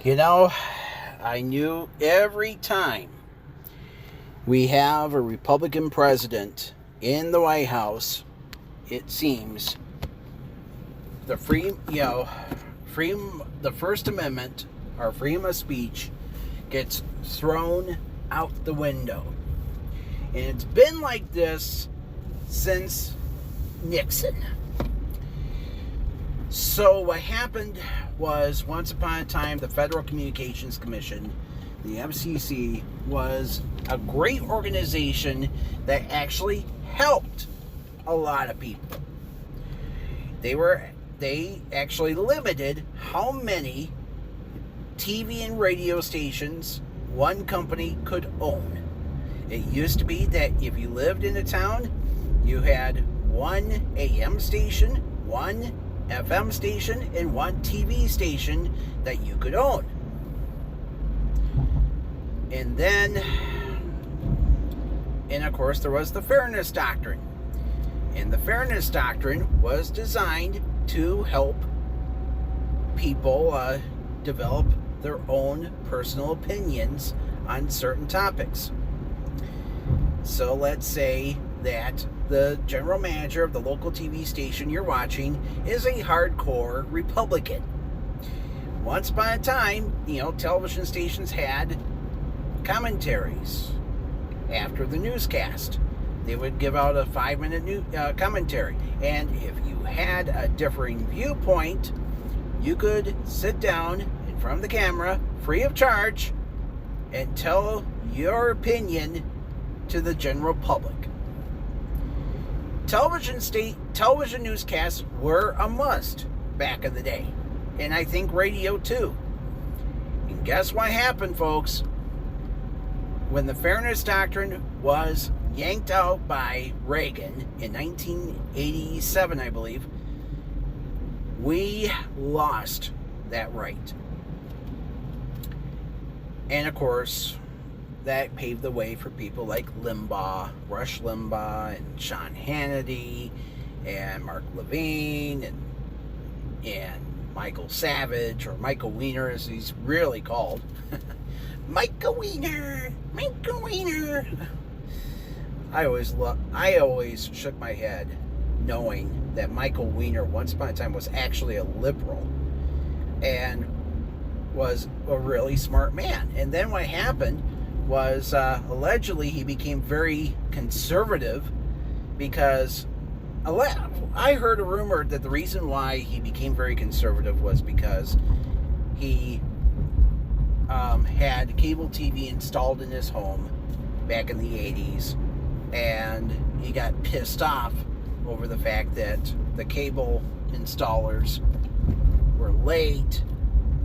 You know, I knew every time we have a Republican president in the White House, it seems the the First Amendment, our freedom of speech, gets thrown out the window. And it's been like this since Nixon. So what happened was, once upon a time, the Federal Communications Commission, the FCC, was a great organization that actually helped a lot of people. They actually limited how many TV and radio stations one company could own. It used to be that if you lived in a town, you had one AM station, one FM station, and one TV station that you could own. And of course, there was the Fairness Doctrine. And the Fairness Doctrine was designed to help people develop their own personal opinions on certain topics. So let's say that the general manager of the local TV station you're watching is a hardcore Republican. Once upon a time, television stations had commentaries after the newscast. They would give out a 5-minute commentary. And if you had a differing viewpoint, you could sit down in front of the camera, free of charge, and tell your opinion to the general public. Television newscasts were a must back in the day. And I think radio too. And guess what happened, folks? When the Fairness Doctrine was yanked out by Reagan in 1987, I believe, we lost that right. And of course, that paved the way for people like Rush Limbaugh, and Sean Hannity, and Mark Levine, and Michael Savage, or Michael Weiner as he's really called. Michael Weiner! I always shook my head knowing that Michael Weiner once upon a time was actually a liberal and was a really smart man. And then what happened was allegedly he became very conservative because I heard a rumor that the reason why he became very conservative was because he had cable TV installed in his home back in the 80s, and he got pissed off over the fact that the cable installers were late.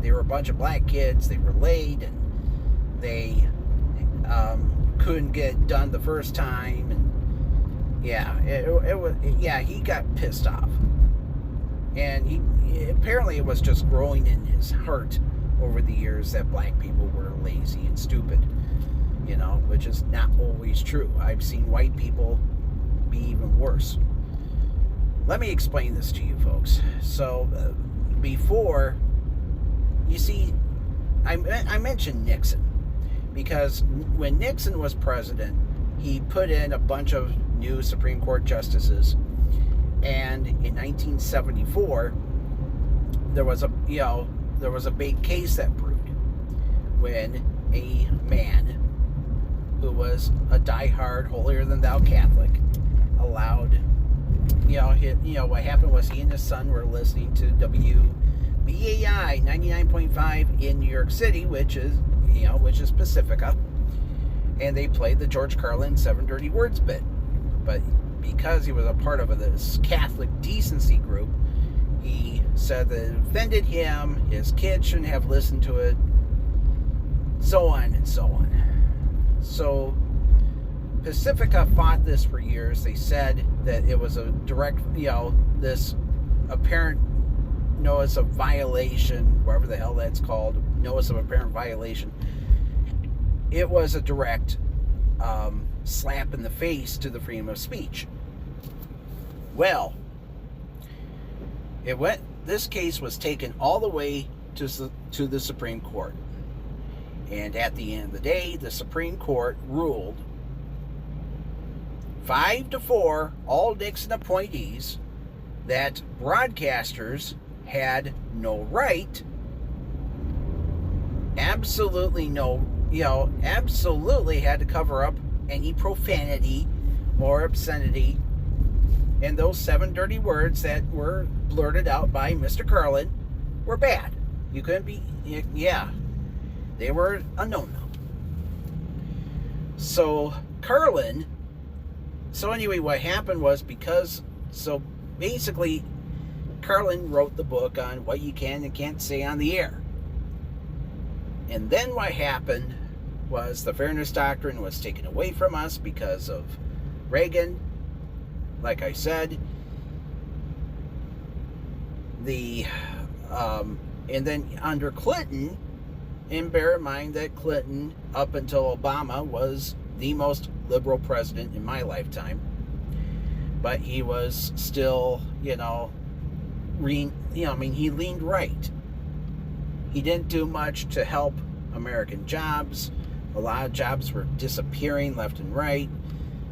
They were a bunch of black kids. They were late, and they couldn't get done the first time, and he got pissed off, and apparently it was just growing in his heart over the years that black people were lazy and stupid, which is not always true. I've seen white people be even worse. Let me explain this to you folks. So before, you see, I mentioned Nixon because when Nixon was president, he put in a bunch of new Supreme Court justices, and in 1974 there was a big case that brewed when a man who was a diehard holier-than-thou Catholic allowed, what happened was he and his son were listening to WBAI 99.5 in New York City, which is Pacifica, and they played the George Carlin 7 Dirty Words bit. But because he was a part of this Catholic decency group, he said that it offended him, his kids shouldn't have listened to it, so on and so on. So Pacifica fought this for years. They said that it was a direct, this apparent notice of violation, whatever the hell that's called, notice of apparent violation. It was a direct slap in the face to the freedom of speech. Well, this case was taken all the way to the Supreme Court. And at the end of the day, the Supreme Court ruled 5-4, all Nixon appointees, that broadcasters had no right, absolutely had to cover up any profanity or obscenity. And those 7 dirty words that were blurted out by Mr. Carlin were bad. You couldn't be, they were a no-no. So anyway, what happened was basically, Carlin wrote the book on what you can and can't say on the air. And then what happened was the Fairness Doctrine was taken away from us because of Reagan. Like I said, and then under Clinton, and bear in mind that Clinton, up until Obama, was the most liberal president in my lifetime. But he was still, he leaned right. He didn't do much to help American jobs. A lot of jobs were disappearing left and right.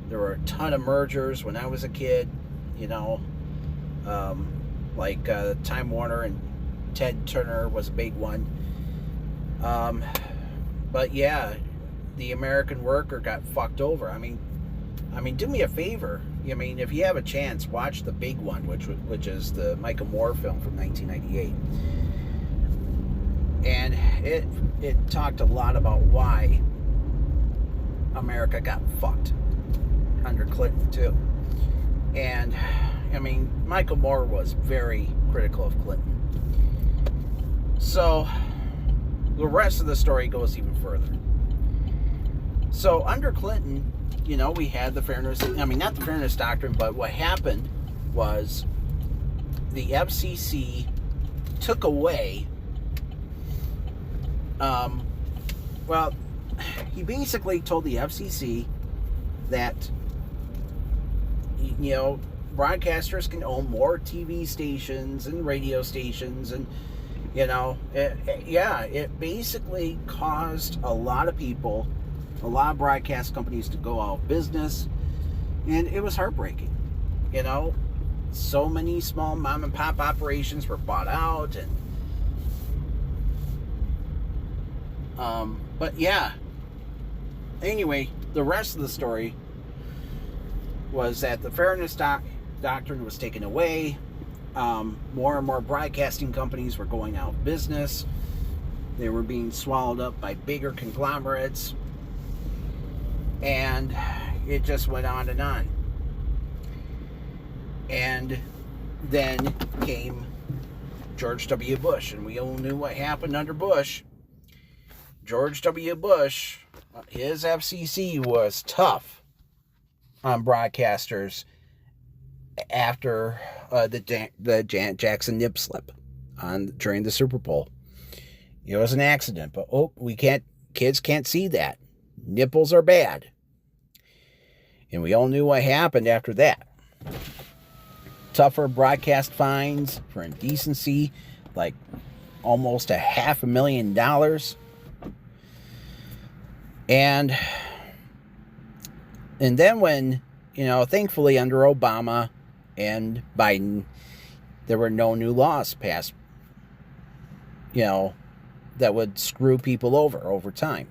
There were a ton of mergers when I was a kid, like Time Warner and Ted Turner was a big one. But yeah, the American worker got fucked over. I mean, do me a favor. If you have a chance, watch The Big One, which is the Michael Moore film from 1998. And it talked a lot about why America got fucked under Clinton too. And Michael Moore was very critical of Clinton. So the rest of the story goes even further. So under Clinton, we had the fairness, not the Fairness Doctrine, but what happened was the FCC took away, he basically told the FCC that, broadcasters can own more TV stations and radio stations, and, it basically caused a lot of people, a lot of broadcast companies to go out of business, and it was heartbreaking. So many small mom and pop operations were bought out, and but yeah, anyway, the rest of the story was that the Fairness Doctrine was taken away. More and more broadcasting companies were going out of business. They were being swallowed up by bigger conglomerates. And it just went on and on. And then came George W. Bush. And we all knew what happened under Bush. George W. Bush, his FCC was tough on broadcasters after the Janet Jackson nip slip during the Super Bowl. It was an accident, but kids can't see that. Nipples are bad. And we all knew what happened after that. Tougher broadcast fines for indecency, like almost $500,000. And then when, thankfully under Obama and Biden, there were no new laws passed, that would screw people over time.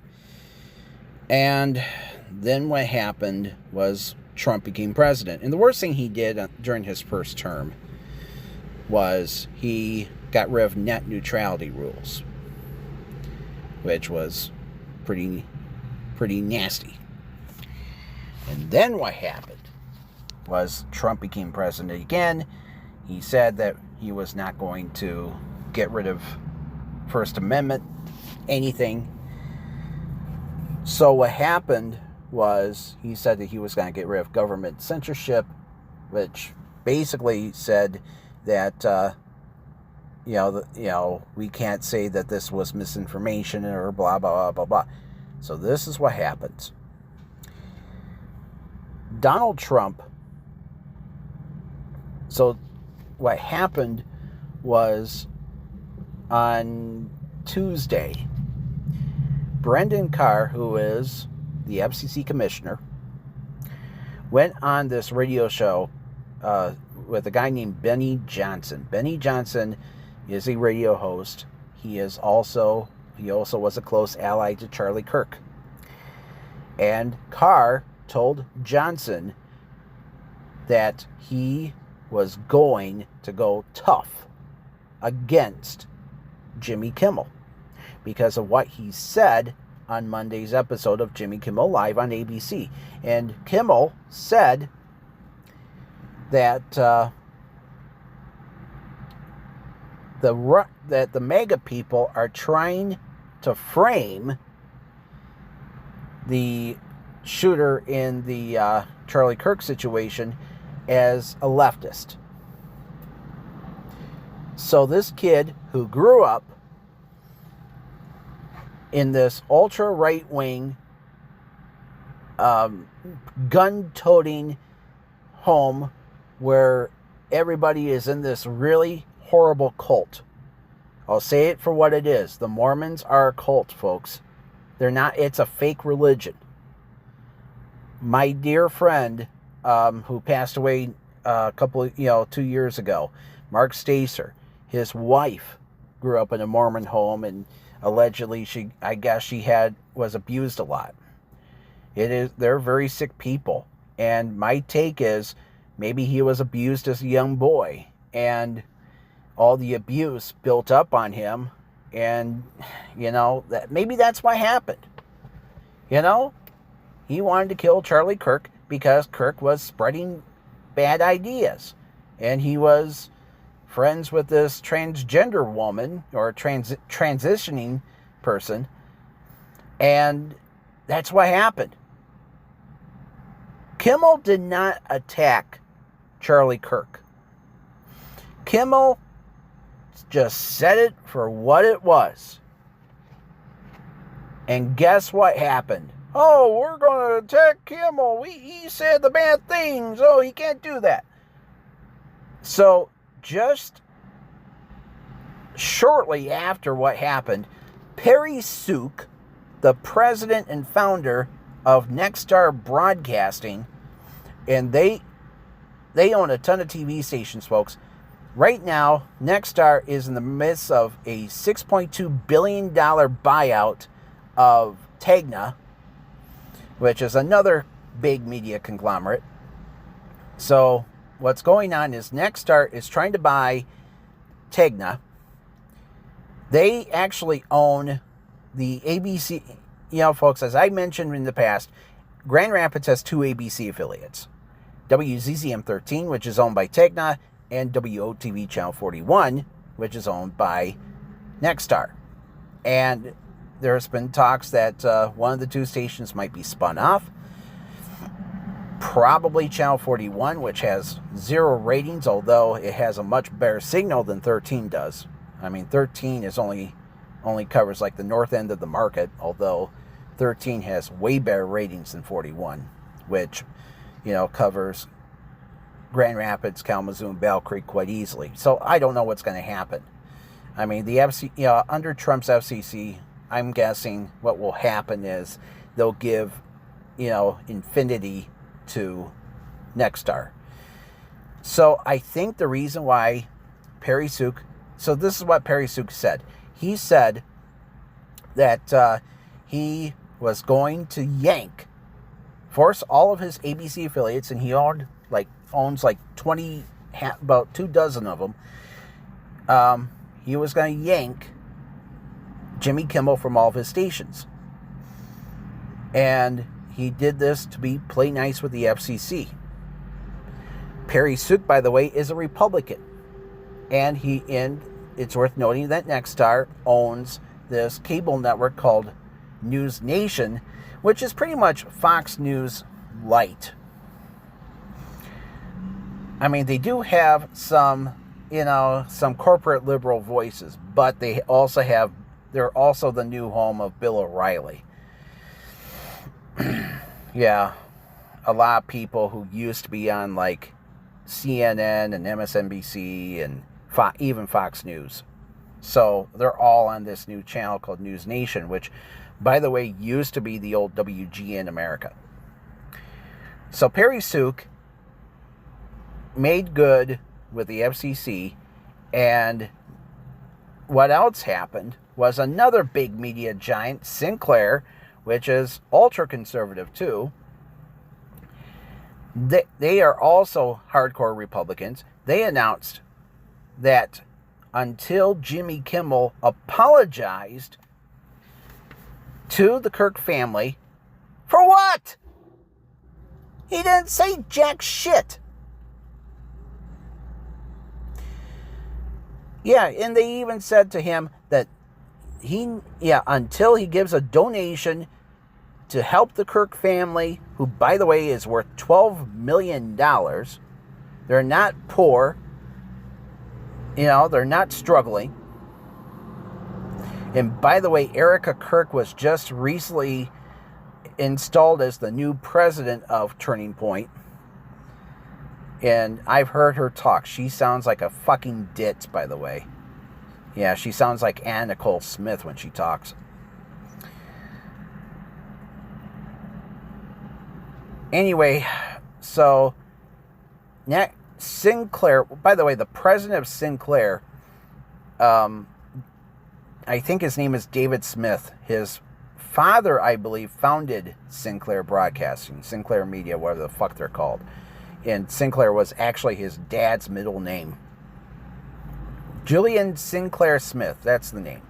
And then what happened was Trump became president. And the worst thing he did during his first term was he got rid of net neutrality rules, which was pretty nasty. And then what happened was Trump became president again. He said that he was not going to get rid of First Amendment, anything. So what happened was he said that he was going to get rid of government censorship, which basically said that we can't say that this was misinformation or blah blah blah blah blah. So this is what happens. Donald Trump. So what happened was on Tuesday, Brendan Carr, who is the FCC commissioner, went on this radio show with a guy named Benny Johnson. Benny Johnson is a radio host. He also was a close ally to Charlie Kirk. And Carr told Johnson that he was going to go tough against Jimmy Kimmel because of what he said on Monday's episode of Jimmy Kimmel Live on ABC. And Kimmel said that that the MAGA people are trying to frame the shooter in the Charlie Kirk situation as a leftist. So this kid who grew up in this ultra right-wing gun-toting home where everybody is in this really horrible cult. I'll say it for what it is. The Mormons are a cult, folks. They're not. It's a fake religion. My dear friend, who passed away a couple of, 2 years ago, Mark Stacer, his wife grew up in a Mormon home, and allegedly was abused a lot. They're very sick people. And my take is maybe he was abused as a young boy, and all the abuse built up on him, and that maybe that's what happened. He wanted to kill Charlie Kirk because Kirk was spreading bad ideas, and he was friends with this transgender woman or transitioning person, and that's what happened. Kimmel did not attack Charlie Kirk. Kimmel just said it for what it was. And guess what happened? Oh, we're going to attack Kimmel. He said the bad things. Oh, he can't do that. So, just shortly after what happened, Perry Sook, the president and founder of Nexstar Broadcasting, and they own a ton of TV stations, folks. Right now, Nexstar is in the midst of a $6.2 billion buyout of Tegna, which is another big media conglomerate. So what's going on is Nexstar is trying to buy Tegna. They actually own the ABC. Folks, as I mentioned in the past, Grand Rapids has two ABC affiliates. WZZM 13, which is owned by Tegna, and WOTV Channel 41, which is owned by Nexstar. And there's been talks that one of the two stations might be spun off. Probably Channel 41, which has 0 ratings, although it has a much better signal than 13 does. I mean, 13 is only covers like the north end of the market, although 13 has way better ratings than 41, which, covers Grand Rapids, Kalamazoo, and Battle Creek quite easily. So I don't know what's going to happen. I mean, the FC, under Trump's FCC, I'm guessing what will happen is they'll give, infinity to Nexstar. So I think the reason why Perry Sook, so this is what Perry Sook said. He said that he was going to force all of his ABC affiliates, and he owns like 20, about 24 of them. He was going to yank Jimmy Kimmel from all of his stations. And he did this to play nice with the FCC. Perry Sook, by the way, is a Republican. And it's worth noting that Nexstar owns this cable network called News Nation, which is pretty much Fox News light. I mean, they do have some corporate liberal voices, but they're also the new home of Bill O'Reilly. Yeah, a lot of people who used to be on like CNN and MSNBC and even Fox News. So they're all on this new channel called News Nation, which, by the way, used to be the old WG in America. So Perry Sook made good with the FCC, and what else happened was another big media giant, Sinclair, which is ultra-conservative too. They are also hardcore Republicans. They announced that until Jimmy Kimmel apologized to the Kirk family, for what? He didn't say jack shit. Yeah, and they even said to him that until he gives a donation to help the Kirk family, who, by the way, is worth $12 million. They're not poor. They're not struggling. And by the way, Erica Kirk was just recently installed as the new president of Turning Point. And I've heard her talk. She sounds like a fucking ditz, by the way. Yeah, she sounds like Anna Nicole Smith when she talks. Anyway, so Sinclair, by the way, the president of Sinclair, I think his name is David Smith. His father, I believe, founded Sinclair Broadcasting, Sinclair Media, whatever the fuck they're called. And Sinclair was actually his dad's middle name. Julian Sinclair Smith, that's the name.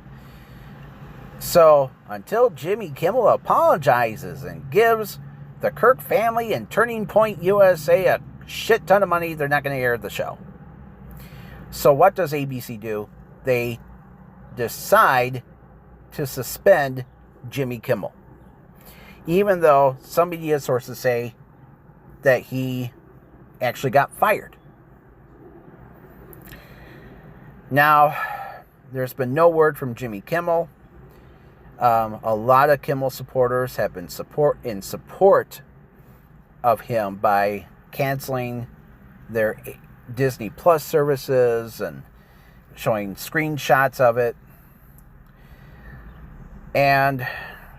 So, until Jimmy Kimmel apologizes and gives the Kirk family and Turning Point USA a shit ton of money, they're not going to air the show. So what does ABC do? They decide to suspend Jimmy Kimmel. Even though some media sources say that he actually got fired. Now, there's been no word from Jimmy Kimmel. A lot of Kimmel supporters have been in support of him by canceling their Disney Plus services and showing screenshots of it. And,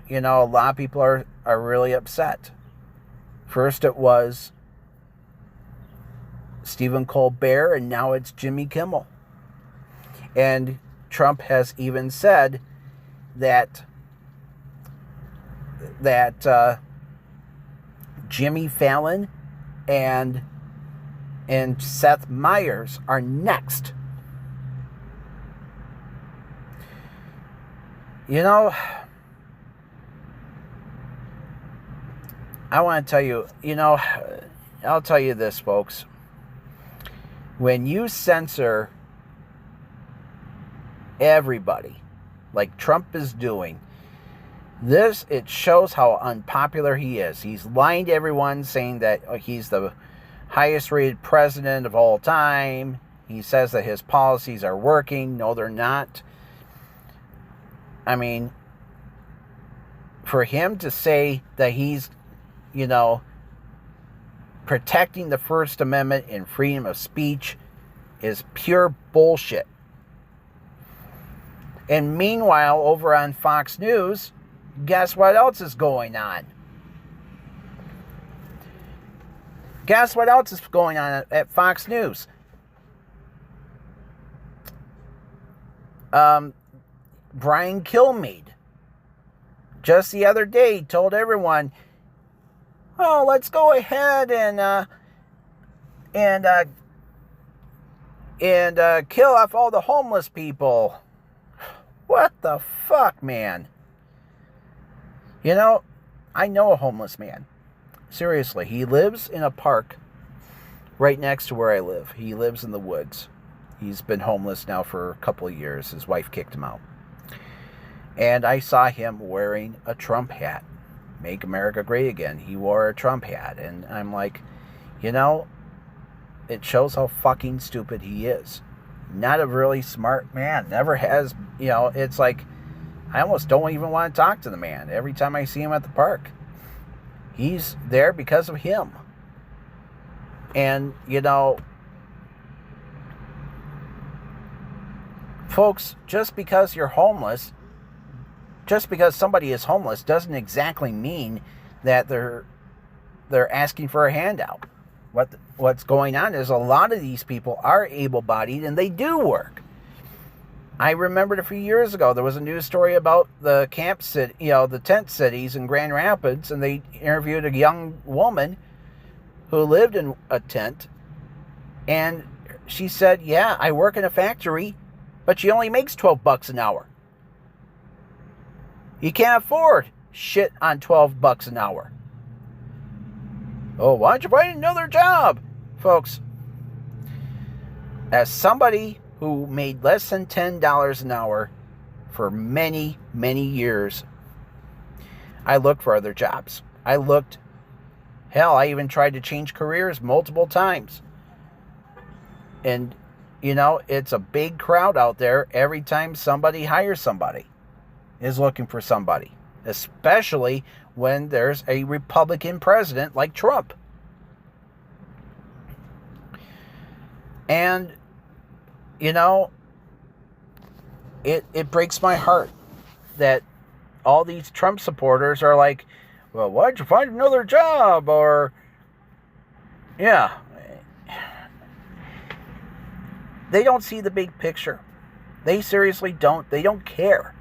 a lot of people are really upset. First it was Stephen Colbert, and now it's Jimmy Kimmel. And Trump has even said that Jimmy Fallon and Seth Meyers are next. I want to tell you, I'll tell you this, folks. When you censor everybody, like Trump is doing, it shows how unpopular he is. He's lying to everyone, saying that he's the highest rated president of all time. He says that his policies are working. No, they're not. I mean, for him to say that he's, protecting the First Amendment and freedom of speech is pure bullshit. And meanwhile, over on Fox News, guess what else is going on? Guess what else is going on at Fox News? Brian Kilmeade, just the other day, told everyone, "Oh, let's go ahead and kill off all the homeless people." What the fuck, man? I know a homeless man. Seriously, he lives in a park right next to where I live. He lives in the woods. He's been homeless now for a couple of years. His wife kicked him out. And I saw him wearing a Trump hat. Make America Great Again. He wore a Trump hat. And I'm like, it shows how fucking stupid he is. Not a really smart man. Never has, it's like, I almost don't even want to talk to the man every time I see him at the park. He's there because of him. And, Folks, just because you're homeless, just because somebody is homeless doesn't exactly mean that they're asking for a handout. What's going on is a lot of these people are able-bodied and they do work. I remembered a few years ago there was a news story about the camp city, the tent cities in Grand Rapids, and they interviewed a young woman who lived in a tent, and she said, "Yeah, I work in a factory, but she only makes $12 an hour." You can't afford shit on $12 an hour. Oh, why don't you find another job? Folks, as somebody who made less than $10 an hour for many, many years, I looked for other jobs. I even tried to change careers multiple times. And, it's a big crowd out there every time somebody hires somebody, is looking for somebody. Especially when there's a Republican president like Trump. And, it breaks my heart that all these Trump supporters are like, well, why'd you find another job? Or, yeah. They don't see the big picture. They seriously don't. They don't care.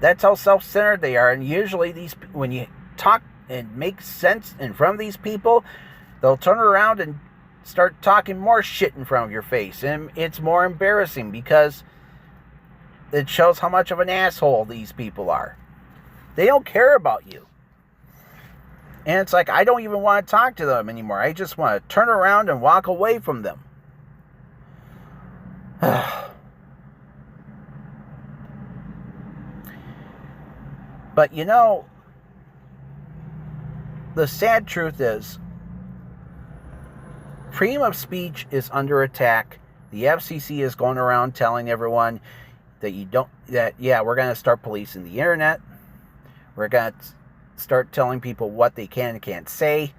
That's how self-centered they are. And usually when you talk and make sense in front of these people, they'll turn around and start talking more shit in front of your face. And it's more embarrassing because it shows how much of an asshole these people are. They don't care about you. And it's like, I don't even want to talk to them anymore. I just want to turn around and walk away from them. But the sad truth is, freedom of speech is under attack. The FCC is going around telling everyone that we're going to start policing the internet. We're going to start telling people what they can and can't say.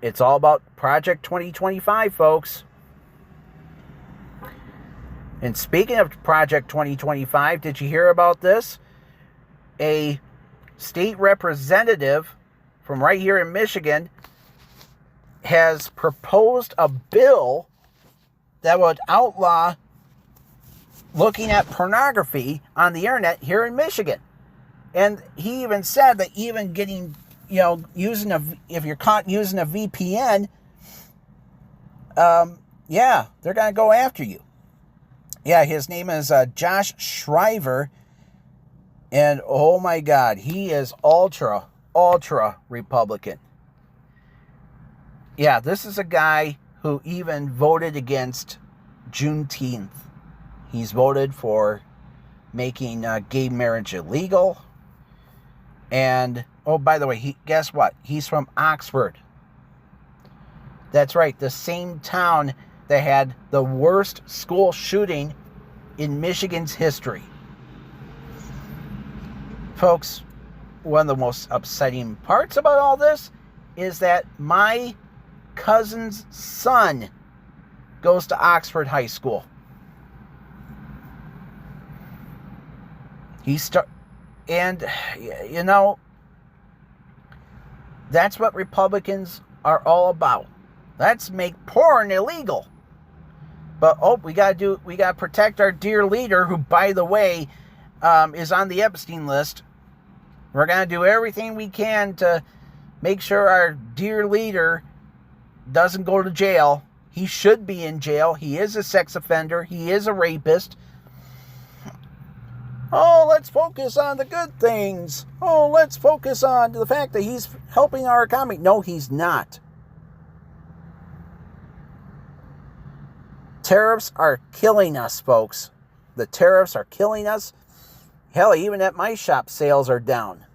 It's all about Project 2025, folks. And speaking of Project 2025, did you hear about this? A state representative from right here in Michigan has proposed a bill that would outlaw looking at pornography on the internet here in Michigan. And he even said that even getting, if you're caught using a VPN, they're going to go after you. Yeah, his name is Josh Shriver. And oh my God, he is ultra Republican. Yeah, this is a guy who even voted against Juneteenth. He's voted for making gay marriage illegal. And, oh, by the way, guess what? He's from Oxford. That's right, the same town that had the worst school shooting in Michigan's history. Folks, one of the most upsetting parts about all this is that my cousin's son goes to Oxford High School. And, that's what Republicans are all about. Let's make porn illegal. But, we got to protect our dear leader, who, by the way, is on the Epstein list. We're going to do everything we can to make sure our dear leader doesn't go to jail. He should be in jail. He is a sex offender. He is a rapist. Oh, let's focus on the good things. Oh, let's focus on the fact that he's helping our economy. No, he's not. Tariffs are killing us, folks. The tariffs are killing us. Hell, even at my shop, sales are down.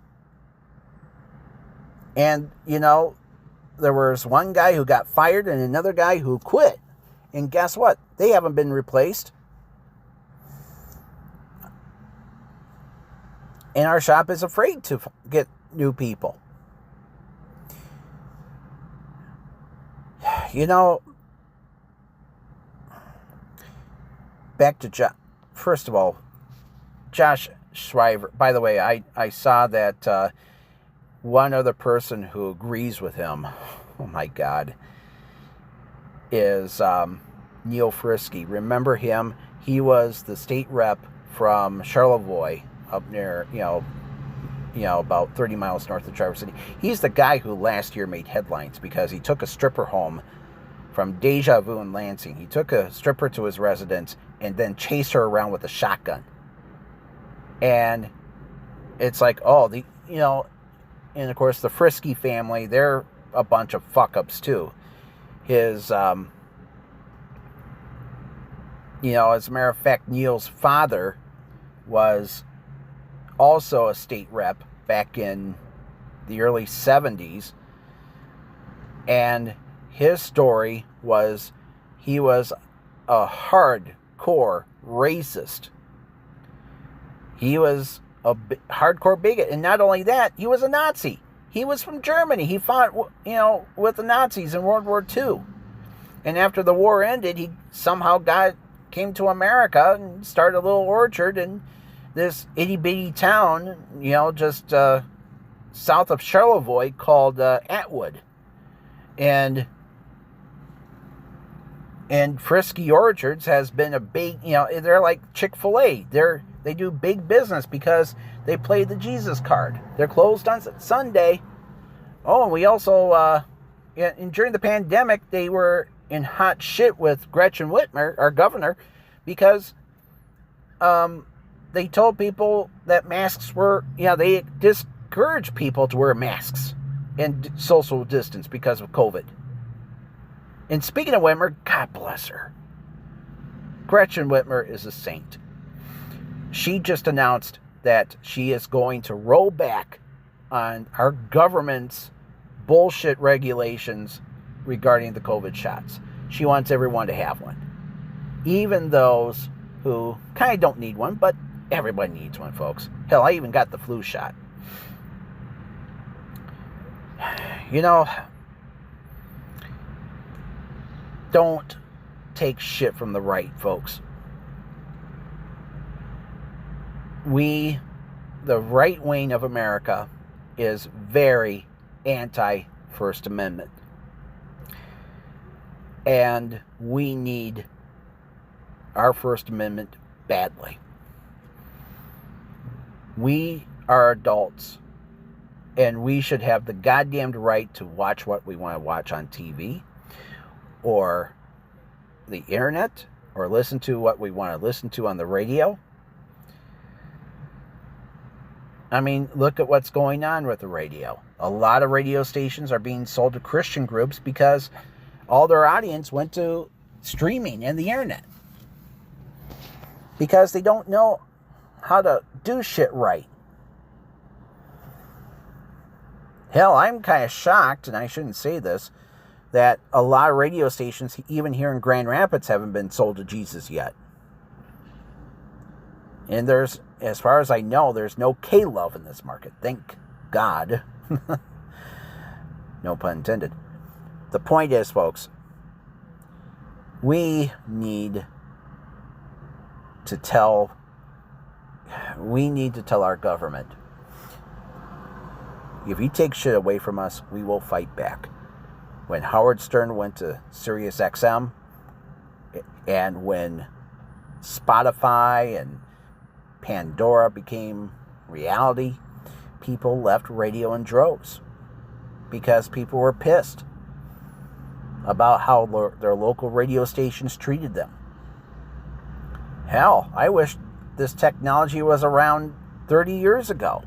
And, there was one guy who got fired and another guy who quit. And guess what? They haven't been replaced. And our shop is afraid to get new people. Back to first of all, Josh Shriver, by the way, I saw that one other person who agrees with him, oh my God, is Neil Frisky. Remember him? He was the state rep from Charlevoix up near, about 30 miles north of Traverse City. He's the guy who last year made headlines because he took a stripper home from Deja Vu in Lansing. He took a stripper to his residence and then chased her around with a shotgun. And it's like, and of course the Frisky family, they're a bunch of fuck-ups too. His, as a matter of fact, Neil's father was also a state rep back in the early 70s. And his story was he was a hardcore racist. He was a hardcore bigot. And not only that, he was a Nazi. He was from Germany. He fought, with the Nazis in World War II. And after the war ended, he somehow came to America and started a little orchard in this itty-bitty town, just south of Charlevoix called Atwood. And Frisky Orchards has been a big, they're like Chick-fil-A. They do big business because they play the Jesus card. They're closed on Sunday. Oh, and we also, during the pandemic, they were in hot shit with Gretchen Whitmer, our governor, because they told people that masks were, they discouraged people to wear masks and social distance because of COVID. And speaking of Whitmer, God bless her. Gretchen Whitmer is a saint. She just announced that she is going to roll back on our government's bullshit regulations regarding the COVID shots. She wants everyone to have one. Even those who kind of don't need one, but everybody needs one, folks. Hell, I even got the flu shot. Don't take shit from the right, folks. The right wing of America, is very anti-First Amendment. And we need our First Amendment badly. We are adults, and we should have the goddamned right to watch what we want to watch on TV, or the internet, or listen to what we want to listen to on the radio. I mean, look at what's going on with the radio. A lot of radio stations are being sold to Christian groups because all their audience went to streaming and the internet. Because they don't know how to do shit right. Hell, I'm kind of shocked, and I shouldn't say this, that a lot of radio stations, even here in Grand Rapids, haven't been sold to Jesus yet. And there's, as far as I know, there's no K-Love in this market. Thank God. No pun intended. The point is, folks, we need to tell our government, if you take shit away from us, we will fight back. When Howard Stern went to Sirius XM, and when Spotify and Pandora became reality, people left radio in droves because people were pissed about how their local radio stations treated them. Hell, I wish this technology was around 30 years ago,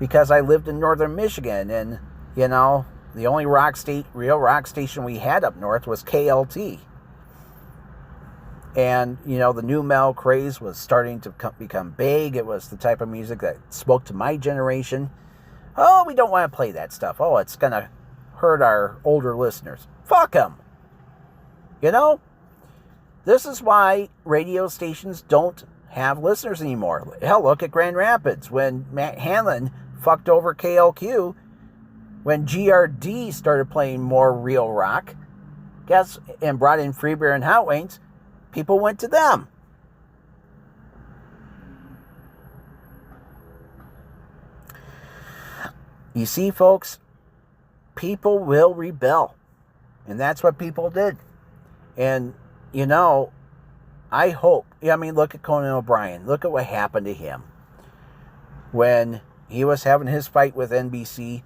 because I lived in northern Michigan, and the only real rock station we had up north was KLT. And, the new metal craze was starting to become big. It was the type of music that spoke to my generation. Oh, we don't want to play that stuff. Oh, it's going to hurt our older listeners. Fuck them. This is why radio stations don't have listeners anymore. Hell, look at Grand Rapids. When Matt Hanlon fucked over KLQ, when GRD started playing more real rock, and brought in Free Beer and Hot Wings, people went to them. You see, folks, people will rebel. And that's what people did. And, you know, I hope, I mean, look at Conan O'Brien. Look at what happened to him. When he was having his fight with NBC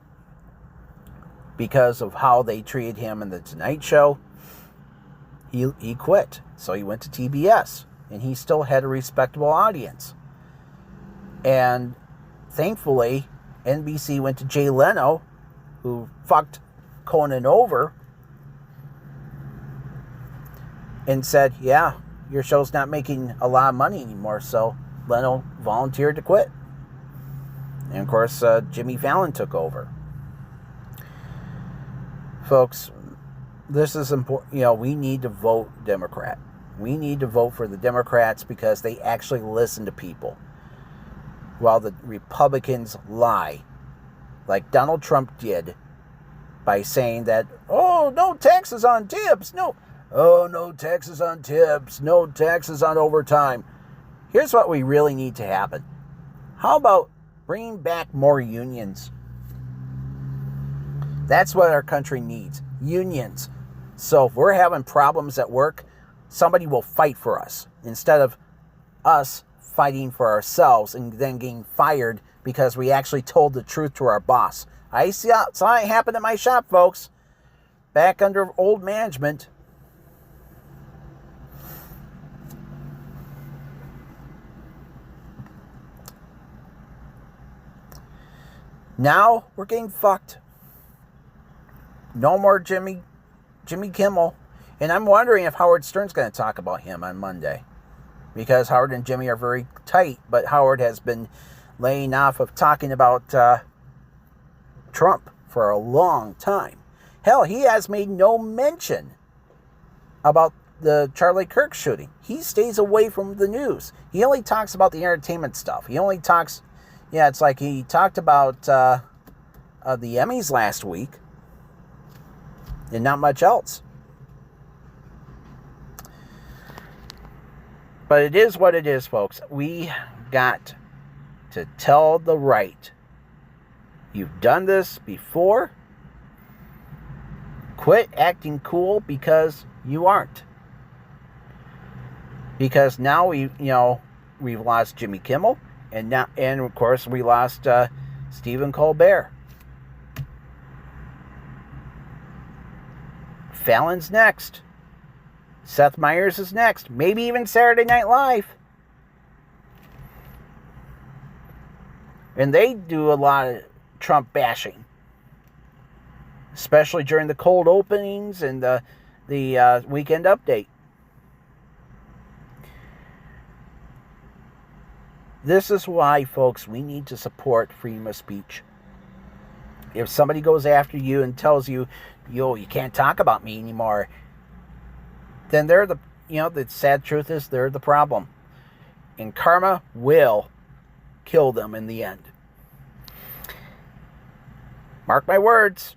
because of how they treated him in the Tonight Show, he quit. So he went to TBS. And he still had a respectable audience. And thankfully, NBC went to Jay Leno, who fucked Conan over, and said, yeah, your show's not making a lot of money anymore. So Leno volunteered to quit. And of course, Jimmy Fallon took over. Folks, this is important. You know, we need to vote Democrat. We need to vote for the Democrats because they actually listen to people, while the Republicans lie, like Donald Trump did, by saying that, oh, no taxes on tips. No taxes on tips. No taxes on overtime. Here's what we really need to happen. How about bringing back more unions? That's what our country needs. Unions. So if we're having problems at work, somebody will fight for us instead of us fighting for ourselves and then getting fired because we actually told the truth to our boss. I saw it happen at my shop, folks. Back under old management. Now we're getting fucked. No more Jimmy Kimmel. And I'm wondering if Howard Stern's going to talk about him on Monday. Because Howard and Jimmy are very tight. But Howard has been laying off of talking about Trump for a long time. Hell, he has made no mention about the Charlie Kirk shooting. He stays away from the news. He only talks about the entertainment stuff. He only talks... Yeah, it's like he talked about the Emmys last week. And not much else. But it is what it is, folks. We got to tell the right. You've done this before. Quit acting cool because you aren't. Because now we've lost Jimmy Kimmel, and of course we lost Stephen Colbert. Fallon's next. Seth Meyers is next. Maybe even Saturday Night Live. And they do a lot of Trump bashing. Especially during the cold openings and the weekend update. This is why, folks, we need to support freedom of speech. If somebody goes after you and tells you, you can't talk about me anymore, then they're the sad truth is they're the problem. And karma will kill them in the end. Mark my words.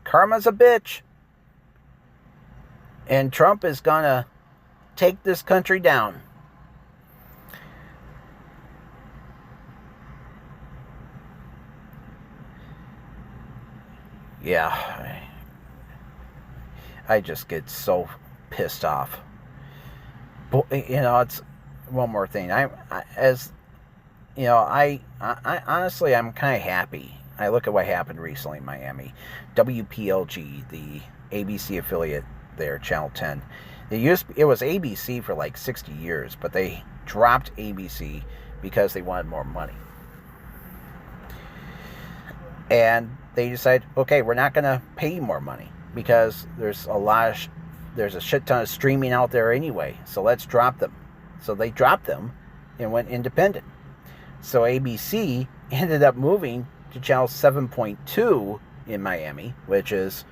Karma's a bitch. And Trump is gonna take this country down. Yeah. I just get so pissed off. But, it's one more thing. I honestly, I'm kind of happy. I look at what happened recently in Miami. WPLG, the ABC affiliate there, Channel 10. It was ABC for like 60 years, but they dropped ABC because they wanted more money. And they decided, okay, we're not going to pay you more money because there's a shit ton of streaming out there anyway. So let's drop them. So they dropped them and went independent. So ABC ended up moving to channel 7.2 in Miami, which is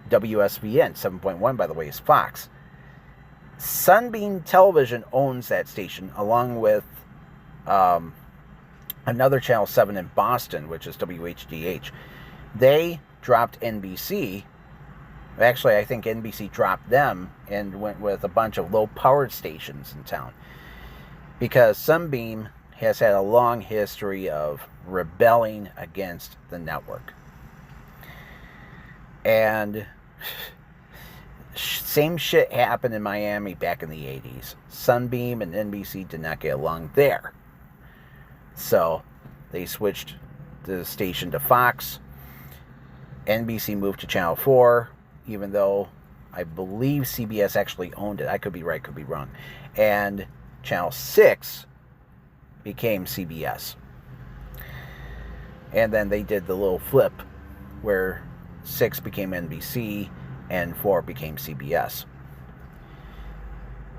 WSVN. 7.1, by the way, is Fox. Sunbeam Television owns that station, along with another channel 7 in Boston, which is WHDH. They dropped NBC. Actually, I think NBC dropped them and went with a bunch of low-powered stations in town. Because Sunbeam has had a long history of rebelling against the network. And same shit happened in Miami back in the 80s. Sunbeam and NBC did not get along there. So they switched the station to Fox. NBC moved to Channel 4, even though I believe CBS actually owned it. I could be right, could be wrong. And Channel 6 became CBS. And then they did the little flip where 6 became NBC and 4 became CBS.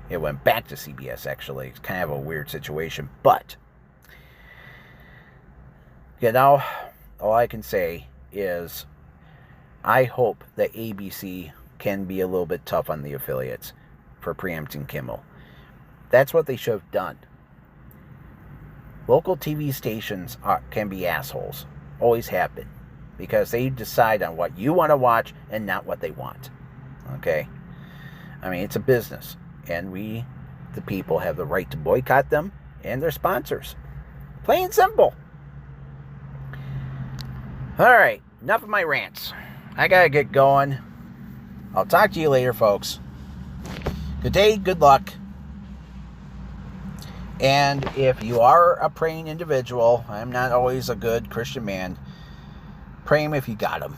It went back to CBS, actually. It's kind of a weird situation. But, you know, all I can say is I hope that ABC can be a little bit tough on the affiliates for preempting Kimmel. That's what they should have done. Local TV stations can be assholes. Always have been. Because they decide on what you want to watch and not what they want. Okay? I mean, it's a business. And we, the people, have the right to boycott them and their sponsors. Plain and simple. Alright, enough of my rants. I gotta get going. I'll talk to you later, folks. Good day, good luck. And if you are a praying individual, I'm not always a good Christian man, pray him if you got him.